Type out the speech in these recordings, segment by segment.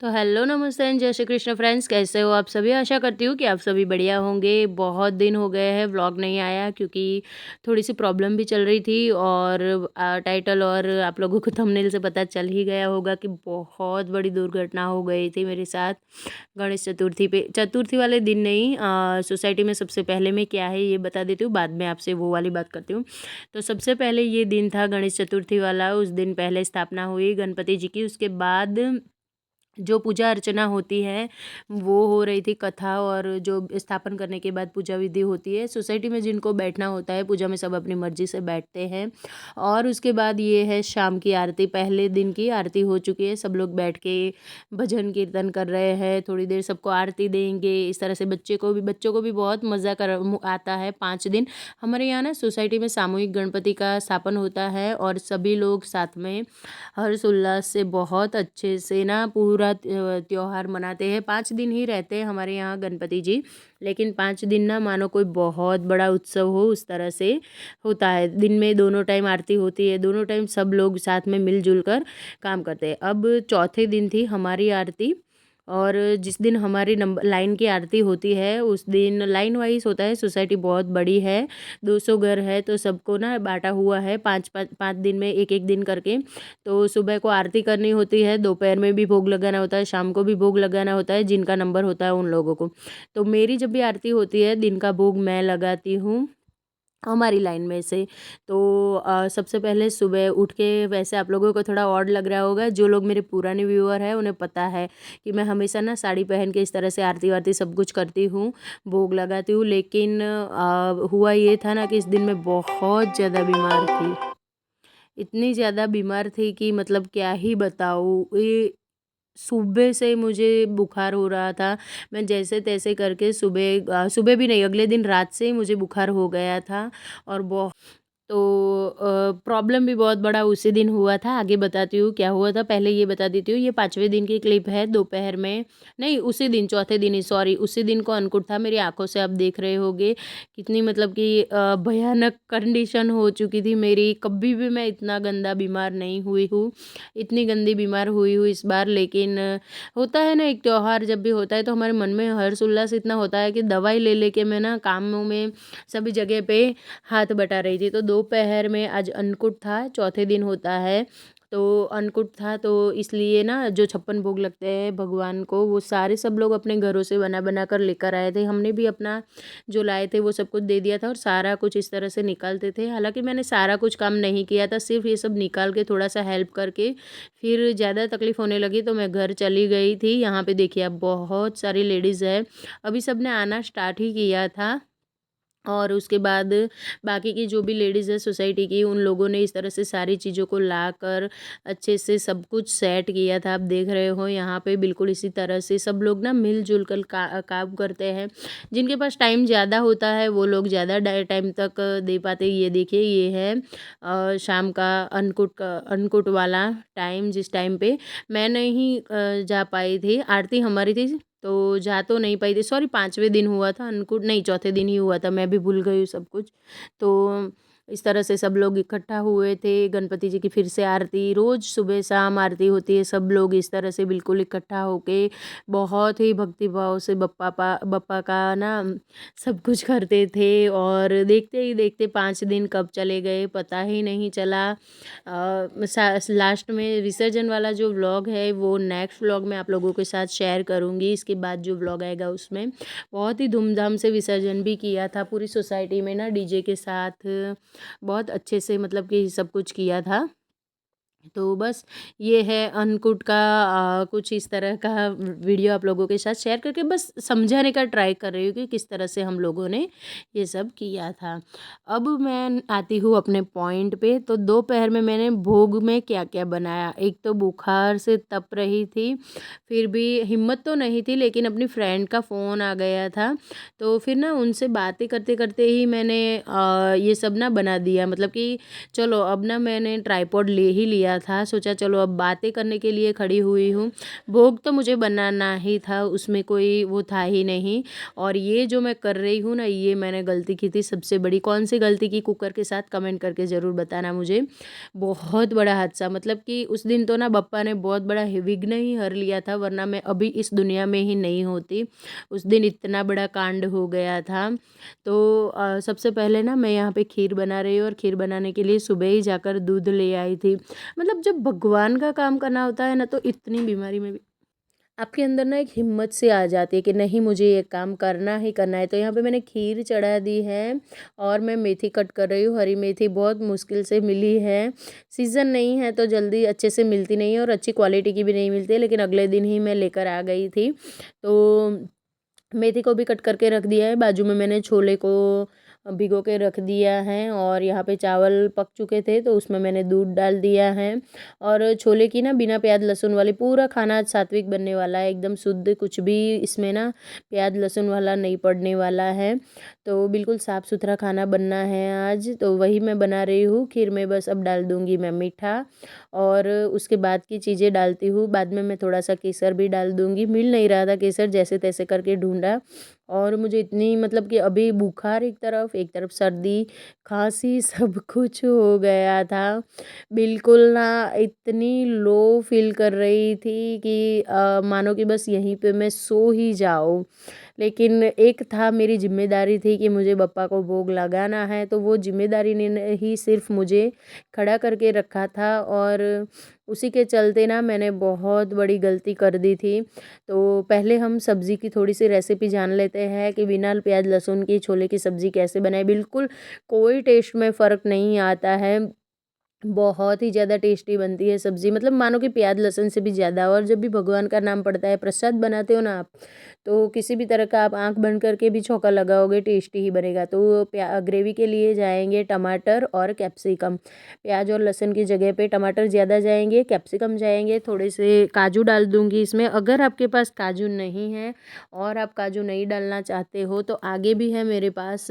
तो हेलो नमस्ते एंड जय श्री कृष्ण फ्रेंड्स, कैसे हो आप सभी। आशा करती हूँ कि आप सभी बढ़िया होंगे। बहुत दिन हो गए हैं व्लॉग नहीं आया क्योंकि थोड़ी सी प्रॉब्लम भी चल रही थी और टाइटल और आप लोगों को थंबनेल से पता चल ही गया होगा कि बहुत बड़ी दुर्घटना हो गई थी मेरे साथ गणेश चतुर्थी पे। चतुर्थी वाले दिन नहीं, सोसाइटी में सबसे पहले मैं क्या है ये बता देती हूँ, बाद में आपसे वो वाली बात करती हूँ। तो सबसे पहले ये दिन था गणेश चतुर्थी वाला। उस दिन पहले स्थापना हुई गणपति जी की। उसके बाद जो पूजा अर्चना होती है वो हो रही थी, कथा और जो स्थापन करने के बाद पूजा विधि होती है। सोसाइटी में जिनको बैठना होता है पूजा में सब अपनी मर्जी से बैठते हैं। और उसके बाद ये है शाम की आरती। पहले दिन की आरती हो चुकी है, सब लोग बैठ के भजन कीर्तन कर रहे हैं। थोड़ी देर सबको आरती देंगे। इस तरह से बच्चों को भी बहुत मज़ा कर आता है। 5 दिन हमारे यहाँ ना सोसाइटी में सामूहिक गणपति का स्थापन होता है और सभी लोग साथ में हर्ष उल्लास से बहुत अच्छे से ना पूरा त्योहार मनाते हैं। 5 दिन ही रहते हैं हमारे यहाँ गणपति जी, लेकिन 5 दिन ना मानो कोई बहुत बड़ा उत्सव हो उस तरह से होता है। दिन में दोनों टाइम आरती होती है, दोनों टाइम सब लोग साथ में मिलजुल कर काम करते हैं। अब चौथे दिन थी हमारी आरती और जिस दिन हमारी नंबर लाइन की आरती होती है उस दिन लाइन वाइज होता है। सोसाइटी बहुत बड़ी है, 200 घर है, तो सबको ना बांटा हुआ है 5 दिन में एक एक दिन करके। तो सुबह को आरती करनी होती है, दोपहर में भी भोग लगाना होता है, शाम को भी भोग लगाना होता है जिनका नंबर होता है उन लोगों को। तो मेरी जब भी आरती होती है दिन का भोग मैं लगाती हूँ हमारी लाइन में से। तो सबसे पहले सुबह उठ के, वैसे आप लोगों को थोड़ा ऑड लग रहा होगा, जो लोग मेरे पुराने व्यूअर हैं उन्हें पता है कि मैं हमेशा ना साड़ी पहन के इस तरह से आरती वारती सब कुछ करती हूँ, भोग लगाती हूँ। लेकिन हुआ ये था ना कि इस दिन मैं बहुत ज़्यादा बीमार थी। इतनी ज़्यादा बीमार थी कि मतलब क्या ही बताऊँ। ये सुबह से मुझे बुखार हो रहा था। मैं जैसे तैसे करके सुबह भी नहीं, अगले दिन रात से ही मुझे बुखार हो गया था। और तो प्रॉब्लम भी बहुत बड़ा उसी दिन हुआ था। आगे बताती हूँ क्या हुआ था, पहले ये बता देती हूँ। ये 5वें दिन की क्लिप है। दोपहर में नहीं, उसी दिन चौथे दिन ही, सॉरी, उसी दिन को अन्नकूट था। मेरी आंखों से आप देख रहे होंगे कितनी मतलब कि भयानक कंडीशन हो चुकी थी मेरी। कभी भी मैं इतना गंदा बीमार नहीं हुई हूँ, इतनी गंदी बीमार हुई हूँ इस बार। लेकिन होता है ना, एक त्योहार जब भी होता है तो हमारे मन में हर्ष उल्लास इतना होता है कि दवाई ले लेके मैं ना कामों में सभी जगह पे हाथ बटा रही थी। तो दोपहर में आज अन्नकूट था, चौथे दिन होता है। तो अन्नकूट था तो इसलिए ना जो 56 भोग लगते हैं भगवान को, वो सारे सब लोग अपने घरों से बना बना कर लेकर आए थे। हमने भी अपना जो लाए थे वो सब कुछ दे दिया था और सारा कुछ इस तरह से निकालते थे। हालांकि मैंने सारा कुछ काम नहीं किया था, सिर्फ ये सब निकाल के थोड़ा सा हेल्प करके फिर ज़्यादा तकलीफ़ होने लगी तो मैं घर चली गई थी। यहाँ पे देखिए अब बहुत सारी लेडीज़ है, अभी सब ने आना स्टार्ट ही किया था। और उसके बाद बाकी की जो भी लेडीज़ है सोसाइटी की, उन लोगों ने इस तरह से सारी चीज़ों को लाकर अच्छे से सब कुछ सेट किया था। आप देख रहे हो यहाँ पे बिल्कुल इसी तरह से सब लोग ना मिलजुल कर काम करते हैं। जिनके पास टाइम ज़्यादा होता है वो लोग ज़्यादा टाइम तक दे पाते। ये देखिए, ये है शाम का अन्नकूट वाला टाइम, जिस टाइम पे मैं नहीं जा पाई थी, आरती हमारी थी तो जा तो नहीं पाई थी। सॉरी, 5वें दिन हुआ था अन्नकूट, नहीं चौथे दिन ही हुआ था, मैं भी भूल गई हूँ सब कुछ। तो इस तरह से सब लोग इकट्ठा हुए थे। गणपति जी की फिर से आरती, रोज़ सुबह शाम आरती होती है। सब लोग इस तरह से बिल्कुल इकट्ठा होके बहुत ही भक्ति भाव से बप्पा का ना सब कुछ करते थे। और देखते ही देखते 5 दिन कब चले गए पता ही नहीं चला। लास्ट में विसर्जन वाला जो व्लॉग है वो नेक्स्ट व्लॉग में आप लोगों के साथ शेयर करूँगी। इसके बाद जो व्लॉग आएगा उसमें बहुत ही धूमधाम से विसर्जन भी किया था पूरी सोसाइटी में ना, डीजे के साथ बहुत अच्छे से मतलब कि सब कुछ किया था। तो बस ये है अन्नकूट का कुछ इस तरह का वीडियो आप लोगों के साथ शेयर करके बस समझाने का ट्राई कर रही हूँ कि किस तरह से हम लोगों ने ये सब किया था। अब मैं आती हूँ अपने पॉइंट पे। तो दोपहर में मैंने भोग में क्या क्या बनाया। एक तो बुखार से तप रही थी, फिर भी हिम्मत तो नहीं थी, लेकिन अपनी फ्रेंड का फ़ोन आ गया था तो फिर ना उनसे बातें करते करते ही मैंने ये सब ना बना दिया। मतलब कि चलो अब ना मैंने ट्राइपॉड ले ही लिया गया था। सोचा चलो अब बातें करने के लिए खड़ी हुई हूँ। भोग तो मुझे बनाना ही था, उसमें कोई वो था ही नहीं। और ये जो मैं कर रही हूँ ना, ये मैंने गलती की थी सबसे बड़ी। कौन सी गलती की, कुकर के साथ कमेंट करके ज़रूर बताना मुझे। बहुत बड़ा हादसा, मतलब कि उस दिन तो ना बप्पा ने बहुत बड़ा विघ्न ही हर लिया था, वरना मैं अभी इस दुनिया में ही नहीं होती। उस दिन इतना बड़ा कांड हो गया था। तो सबसे पहले ना मैं यहाँ पे खीर बना रही हूँ, और खीर बनाने के लिए सुबह ही जाकर दूध ले आई थी। मतलब जब भगवान का काम करना होता है ना, तो इतनी बीमारी में भी आपके अंदर ना एक हिम्मत सी आ जाती है कि नहीं, मुझे ये काम करना ही करना है। तो यहाँ पे मैंने खीर चढ़ा दी है, और मैं मेथी कट कर रही हूँ। हरी मेथी बहुत मुश्किल से मिली है, सीज़न नहीं है तो जल्दी अच्छे से मिलती नहीं है, और अच्छी क्वालिटी की भी नहीं मिलती है, लेकिन अगले दिन ही मैं लेकर आ गई थी। तो मेथी को भी कट करके रख दिया है। बाजू में मैंने छोले को भिगो के रख दिया है, और यहाँ पे चावल पक चुके थे तो उसमें मैंने दूध डाल दिया है। और छोले की ना बिना प्याज लहसुन वाली, पूरा खाना आज सात्विक बनने वाला है, एकदम शुद्ध, कुछ भी इसमें ना प्याज लहसुन वाला नहीं पड़ने वाला है। तो बिल्कुल साफ़ सुथरा खाना बनना है आज, तो वही मैं बना रही हूँ। खीर में बस अब डाल दूँगी मैं मीठा, और उसके बाद की चीज़ें डालती हूँ। बाद में मैं थोड़ा सा केसर भी डाल दूँगी। मिल नहीं रहा था केसर, जैसे तैसे करके ढूंढा, और मुझे इतनी, मतलब कि अभी बुखार एक तरफ सर्दी खांसी सब कुछ हो गया था। बिल्कुल ना इतनी लो फील कर रही थी कि मानो कि बस यहीं पे मैं सो ही जाऊँ। लेकिन एक था, मेरी ज़िम्मेदारी थी कि मुझे बप्पा को भोग लगाना है, तो वो ज़िम्मेदारी ने ही सिर्फ मुझे खड़ा करके रखा था, और उसी के चलते ना मैंने बहुत बड़ी गलती कर दी थी। तो पहले हम सब्ज़ी की थोड़ी सी रेसिपी जान लेते हैं कि बिना प्याज लहसुन की छोले की सब्ज़ी कैसे बनाए। बिल्कुल कोई टेस्ट में फ़र्क नहीं आता है, बहुत ही ज़्यादा टेस्टी बनती है सब्ज़ी, मतलब मानो कि प्याज लहसुन से भी ज़्यादा। और जब भी भगवान का नाम पड़ता है, प्रसाद बनाते हो ना आप, तो किसी भी तरह का आप आँख बंद करके भी छौंका लगाओगे, टेस्टी ही बनेगा। तो ग्रेवी के लिए जाएंगे टमाटर और कैप्सिकम। प्याज और लहसुन की जगह पे टमाटर ज़्यादा जाएंगे, कैप्सिकम जाएंगे, थोड़े से काजू डाल दूँगी इसमें। अगर आपके पास काजू नहीं है और आप काजू नहीं डालना चाहते हो, तो आगे भी है मेरे पास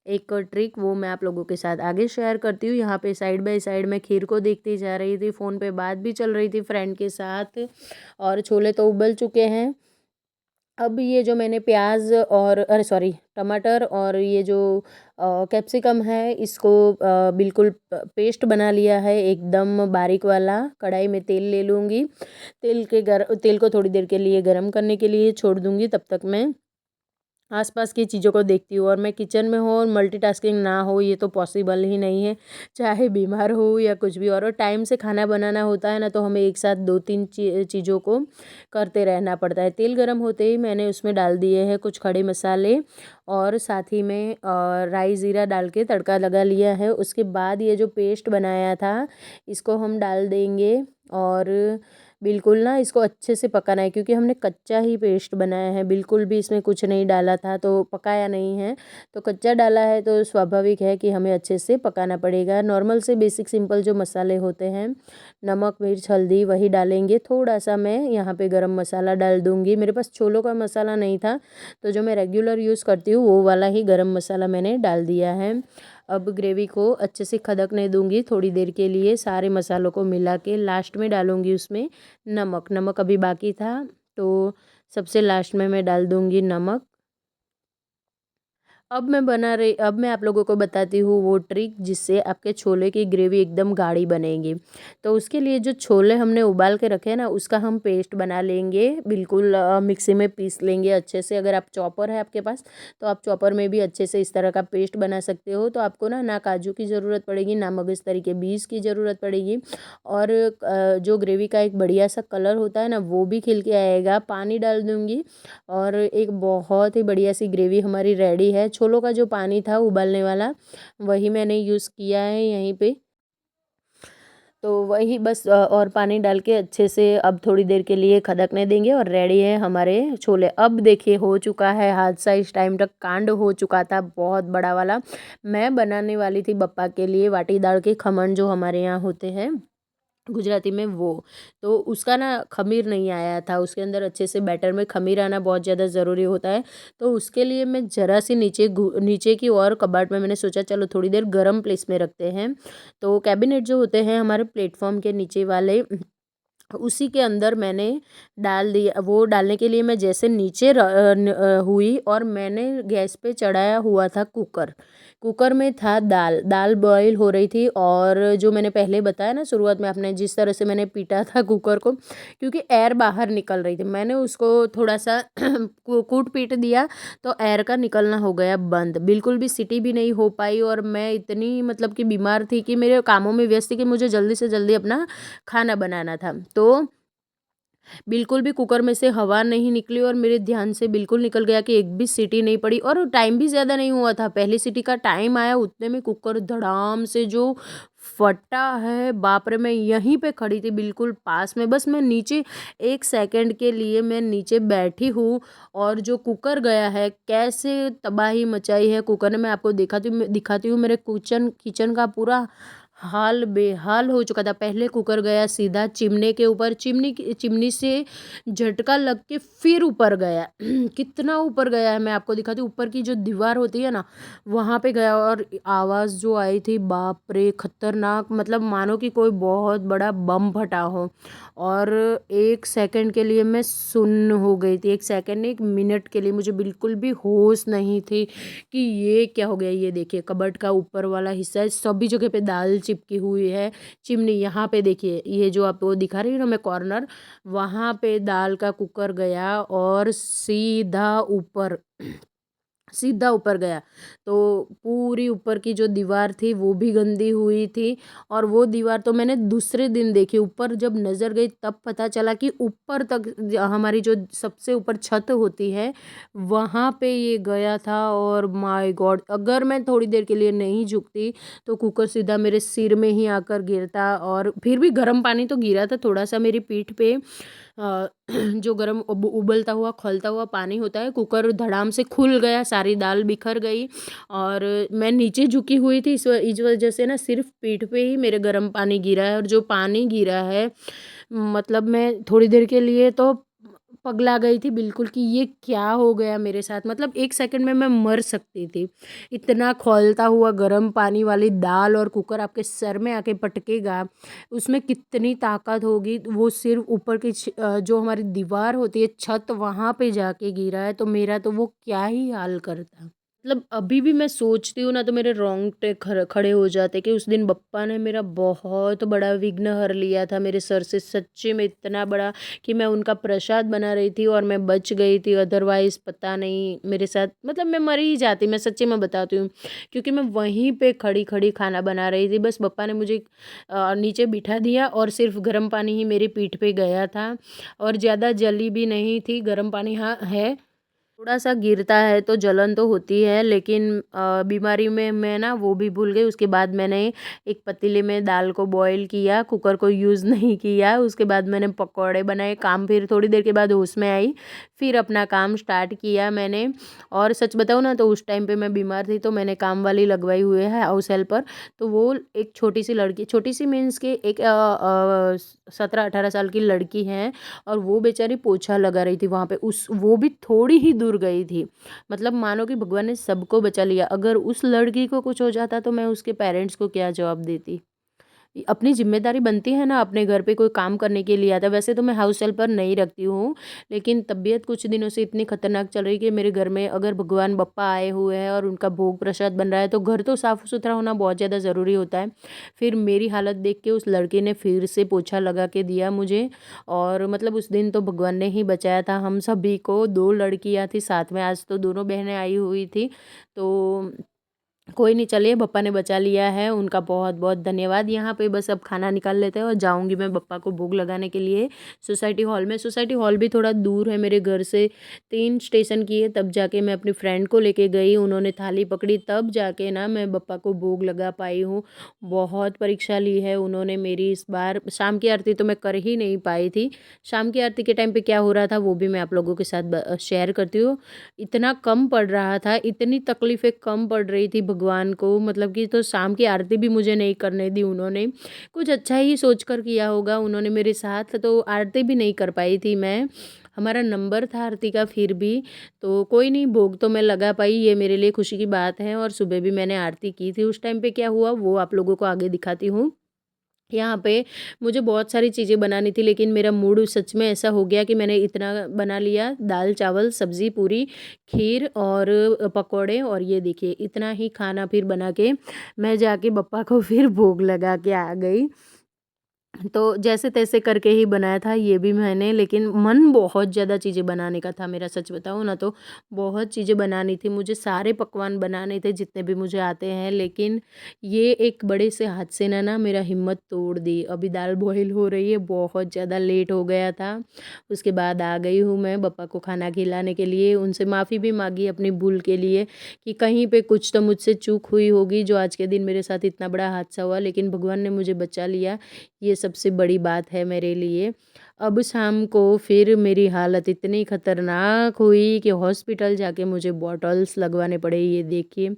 एक ट्रिक, वो मैं आप लोगों के साथ आगे शेयर करती हूँ। यहाँ पे साइड बाय साइड मैं खीर को देखती जा रही थी, फ़ोन पे बात भी चल रही थी फ्रेंड के साथ, और छोले तो उबल चुके हैं। अब ये जो मैंने प्याज और, अरे सॉरी, टमाटर और ये जो कैप्सिकम है, इसको बिल्कुल पेस्ट बना लिया है एकदम बारीक वाला। कढ़ाई में तेल ले लूँगी, तेल को थोड़ी देर के लिए गरम करने के लिए छोड़ दूँगी। तब तक मैं आसपास की चीज़ों को देखती हूँ, और मैं किचन में हो और मल्टीटास्किंग ना हो, ये तो पॉसिबल ही नहीं है, चाहे बीमार हो या कुछ भी। और टाइम से खाना बनाना होता है ना, तो हमें एक साथ दो तीन चीज़ों को करते रहना पड़ता है। तेल गरम होते ही मैंने उसमें डाल दिए हैं कुछ खड़े मसाले, और साथ ही में राई ज़ीरा डाल के तड़का लगा लिया है। उसके बाद ये जो पेस्ट बनाया था, इसको हम डाल देंगे, और बिल्कुल ना इसको अच्छे से पकाना है, क्योंकि हमने कच्चा ही पेस्ट बनाया है, बिल्कुल भी इसमें कुछ नहीं डाला था, तो पकाया नहीं है। तो कच्चा डाला है तो स्वाभाविक है कि हमें अच्छे से पकाना पड़ेगा। नॉर्मल से बेसिक सिंपल जो मसाले होते हैं, नमक मिर्च हल्दी, वही डालेंगे। थोड़ा सा मैं यहाँ पे गरम मसाला डाल दूँगी। मेरे पास छोलों का मसाला नहीं था, तो जो मैं रेगुलर यूज़ करती हूँ वो वाला ही गरम मसाला मैंने डाल दिया है। अब ग्रेवी को अच्छे से खदकने दूंगी थोड़ी देर के लिए, सारे मसालों को मिला के। लास्ट में डालूंगी उसमें नमक, नमक अभी बाकी था, तो सबसे लास्ट में मैं डाल दूंगी नमक। अब मैं आप लोगों को बताती हूँ वो ट्रिक जिससे आपके छोले की ग्रेवी एकदम गाढ़ी बनेगी। तो उसके लिए जो छोले हमने उबाल के रखे हैं ना, उसका हम पेस्ट बना लेंगे, बिल्कुल मिक्सी में पीस लेंगे अच्छे से। अगर आप चॉपर है आपके पास, तो आप चॉपर में भी अच्छे से इस तरह का पेस्ट बना सकते हो। तो आपको ना ना काजू की ज़रूरत पड़ेगी, ना मगजतरी के बीज की ज़रूरत पड़ेगी, और जो ग्रेवी का एक बढ़िया सा कलर होता है ना, वो भी खिल के आएगा। पानी डाल दूँगी, और एक बहुत ही बढ़िया सी ग्रेवी हमारी रेडी है। छोलों का जो पानी था उबालने वाला, वही मैंने यूज़ किया है यहीं पे। तो वही बस और पानी डाल के अच्छे से अब थोड़ी देर के लिए खदकने देंगे, और रेडी है हमारे छोले। अब देखिए हो चुका है हादसा, इस टाइम तक कांड हो चुका था बहुत बड़ा वाला। मैं बनाने वाली थी बप्पा के लिए वाटी दाल के खमन, जो हमारे यहाँ होते हैं। गुजराती में वो। तो उसका ना ख़मीर नहीं आया था, उसके अंदर अच्छे से बैटर में ख़मीर आना बहुत ज़्यादा ज़रूरी होता है। तो उसके लिए मैं ज़रा सी नीचे की ओर कबर्ड में मैंने सोचा चलो थोड़ी देर गर्म प्लेस में रखते हैं। तो कैबिनेट जो होते हैं हमारे प्लेटफॉर्म के नीचे वाले, उसी के अंदर मैंने डाल दिया। वो डालने के लिए मैं जैसे नीचे हुई और मैंने गैस पे चढ़ाया हुआ था कुकर। कुकर में था दाल, दाल बॉईल हो रही थी। और जो मैंने पहले बताया ना शुरुआत में, आपने जिस तरह से मैंने पीटा था कुकर को, क्योंकि एयर बाहर निकल रही थी, मैंने उसको थोड़ा सा कूट पीट दिया तो एयर का निकलना हो गया बंद। बिल्कुल भी सीटी भी नहीं हो पाई। और मैं इतनी मतलब कि बीमार थी कि मेरे कामों में व्यस्त थी कि मुझे जल्दी से जल्दी अपना खाना बनाना था। तो बिल्कुल भी कुकर में से हवा नहीं निकली और मेरे ध्यान से बिल्कुल निकल गया कि एक भी सीटी नहीं पड़ी। और टाइम भी ज़्यादा नहीं हुआ था, पहली सीटी का टाइम आया उतने में कुकर धड़ाम से जो फटा है, बाप रे! मैं यहीं पे खड़ी थी बिल्कुल पास में, बस मैं नीचे 1 सेकंड के लिए मैं नीचे बैठी हूँ। और जो कुकर गया है, कैसे तबाही मचाई है कुकर ने, मैं आपको दिखाती हूँ। मेरे किचन किचन का पूरा हाल बेहाल हो चुका था। पहले कुकर गया सीधा चिमने के ऊपर, चिमनी से झटका लग के फिर ऊपर गया। कितना ऊपर गया है मैं आपको दिखाती हूँ। ऊपर की जो दीवार होती है ना, वहाँ पे गया। और आवाज़ जो आई थी, बाप रे! खतरनाक, मतलब मानो कि कोई बहुत बड़ा बम फटा हो। और 1 सेकंड के लिए मैं सुन्न हो गई थी। 1 सेकंड नहीं, 1 मिनट के लिए मुझे बिल्कुल भी होश नहीं थी कि ये क्या हो गया। ये देखिए कबर्ड का ऊपर वाला हिस्सा है, सभी जगह पे दाल चिपकी हुई है। चिमनी यहाँ पे देखिए, ये जो आपको दिखा रही हूँ ना मैं कॉर्नर, वहाँ पे दाल का कुकर गया और सीधा ऊपर गया। तो पूरी ऊपर की जो दीवार थी वो भी गंदी हुई थी। और वो दीवार तो मैंने दूसरे दिन देखी, ऊपर जब नज़र गई तब पता चला कि ऊपर तक हमारी जो सबसे ऊपर छत होती है, वहाँ पे ये गया था। और माय गॉड, अगर मैं थोड़ी देर के लिए नहीं झुकती तो कुकर सीधा मेरे सिर में ही आकर गिरता। और फिर भी गर्म पानी तो गिरा था थोड़ा सा मेरी पीठ पे। अ, जो गरम उबलता हुआ खौलता हुआ पानी होता है, कुकर धड़ाम से खुल गया, सारी दाल बिखर गई। और मैं नीचे झुकी हुई थी, इस वजह से ना सिर्फ पीठ पे ही मेरे गर्म पानी गिरा है। और जो पानी गिरा है, मतलब मैं थोड़ी देर के लिए तो पगला गई थी बिल्कुल कि ये क्या हो गया मेरे साथ। मतलब 1 सेकंड में मैं मर सकती थी। इतना खौलता हुआ गर्म पानी वाली दाल और कुकर आपके सर में आके पटकेगा, उसमें कितनी ताकत होगी। वो सिर्फ ऊपर की जो हमारी दीवार होती है, छत, वहाँ पे जाके गिरा है। तो मेरा तो वो क्या ही हाल करता। मतलब अभी भी मैं सोचती हूँ ना तो मेरे रोंगटे खड़े हो जाते कि उस दिन बप्पा ने मेरा बहुत बड़ा विघ्न हर लिया था मेरे सर से, सच्ची में इतना बड़ा कि मैं उनका प्रसाद बना रही थी और मैं बच गई थी। अदरवाइज़ पता नहीं मेरे साथ, मतलब मैं मर ही जाती, मैं सच्ची में बताती हूँ। क्योंकि मैं वहीं पे खड़ी खड़ी खाना बना रही थी, बस बप्पा ने मुझे नीचे बिठा दिया और सिर्फ गर्म पानी ही मेरी पीठ पे गया था। और ज़्यादा जली भी नहीं थी, गर्म पानी हाँ है, थोड़ा-सा गिरता है तो जलन तो होती है। लेकिन बीमारी में मैं ना वो भी भूल गई। उसके बाद मैंने एक पतीले में दाल को बॉईल किया, कुकर को यूज़ नहीं किया। उसके बाद मैंने पकौड़े बनाए, काम फिर थोड़ी देर के बाद होश में आई, फिर अपना काम स्टार्ट किया मैंने। और सच बताऊँ ना तो उस टाइम पे मैं बीमार थी, तो मैंने काम वाली लगवाई हुई है हाउस हेल्पर। तो वो एक छोटी-सी लड़की, छोटी-सी मीन्स के एक 17-18 साल की लड़की है। और वो बेचारी पोछा लगा रही थी वहाँ पे, उस वो भी थोड़ी ही दूर गई थी। मतलब मानो कि भगवान ने सबको बचा लिया। अगर उस लड़की को कुछ हो जाता तो मैं उसके पेरेंट्स को क्या जवाब देती। अपनी ज़िम्मेदारी बनती है ना, अपने घर पे कोई काम करने के लिए आता है। वैसे तो मैं हाउस हेल्पर नहीं रखती हूँ, लेकिन तबीयत कुछ दिनों से इतनी खतरनाक चल रही है कि मेरे घर में अगर भगवान बप्पा आए हुए हैं और उनका भोग प्रसाद बन रहा है तो घर तो साफ़ सुथरा होना बहुत ज़्यादा ज़रूरी होता है। फिर मेरी हालत देख के उस लड़के ने फिर से पोछा लगा के दिया मुझे। और मतलब उस दिन तो भगवान ने ही बचाया था हम सभी को। 2 लड़कियाँ थी साथ में, आज तो दोनों बहनें आई हुई थी। तो कोई नहीं, चलिए बप्पा ने बचा लिया है, उनका बहुत बहुत धन्यवाद। यहाँ पे बस अब खाना निकाल लेते हैं और जाऊँगी मैं बप्पा को भोग लगाने के लिए सोसाइटी हॉल में। सोसाइटी हॉल भी थोड़ा दूर है मेरे घर से, 3 स्टेशन की है। तब जाके मैं अपनी फ्रेंड को लेके गई, उन्होंने थाली पकड़ी, तब जाके ना मैं बप्पा को भोग लगा पाई हूँ। बहुत परीक्षा ली है उन्होंने मेरी इस बार। शाम की आरती तो मैं कर ही नहीं पाई थी। शाम की आरती के टाइम पे क्या हो रहा था वो भी मैं आप लोगों के साथ शेयर करती हूँ। इतना कम पड़ रहा था, इतनी तकलीफ़ें कम पड़ रही थी, भगवान को, मतलब कि तो शाम की आरती भी मुझे नहीं करने दी उन्होंने। कुछ अच्छा ही सोच कर किया होगा उन्होंने मेरे साथ, तो आरती भी नहीं कर पाई थी मैं। हमारा नंबर था आरती का फिर भी, तो कोई नहीं, भोग तो मैं लगा पाई, ये मेरे लिए खुशी की बात है। और सुबह भी मैंने आरती की थी। उस टाइम पे क्या हुआ वो आप लोगों को आगे दिखाती हूँ। यहाँ पे मुझे बहुत सारी चीज़ें बनानी थी, लेकिन मेरा मूड सच में ऐसा हो गया कि मैंने इतना बना लिया, दाल चावल सब्ज़ी पूरी, खीर और पकौड़े, और ये देखिए इतना ही खाना फिर बना के मैं जाके बप्पा को फिर भोग लगा के आ गई। तो जैसे-तैसे करके ही बनाया था ये भी मैंने, लेकिन मन बहुत ज़्यादा चीज़ें बनाने का था मेरा, सच बताऊँ ना तो बहुत चीज़ें बनानी थी मुझे, सारे पकवान बनाने थे जितने भी मुझे आते हैं, लेकिन ये एक बड़े से हादसे ने ना मेरा हिम्मत तोड़ दी। अभी दाल बॉईल हो रही है, बहुत ज़्यादा लेट हो गया था। उसके बाद आ गई हूँ मैं पापा को खाना खिलाने के लिए, उनसे माफ़ी भी माँगी अपनी भूल के लिए कि कहीं पे कुछ तो मुझसे चूक हुई होगी जो आज के दिन मेरे साथ इतना बड़ा हादसा हुआ, लेकिन भगवान ने मुझे बचा लिया। ये सबसे बड़ी बात है मेरे लिए। अब शाम को फिर मेरी हालत इतनी ख़तरनाक हुई कि हॉस्पिटल जाके मुझे बॉटल्स लगवाने पड़े, ये देखिए।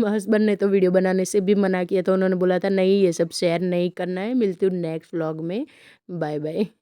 हस्बैंड ने तो वीडियो बनाने से भी मना किया था, उन्होंने बोला था नहीं ये सब शेयर नहीं करना है। मिलती हूँ नेक्स्ट व्लॉग में। Bye bye.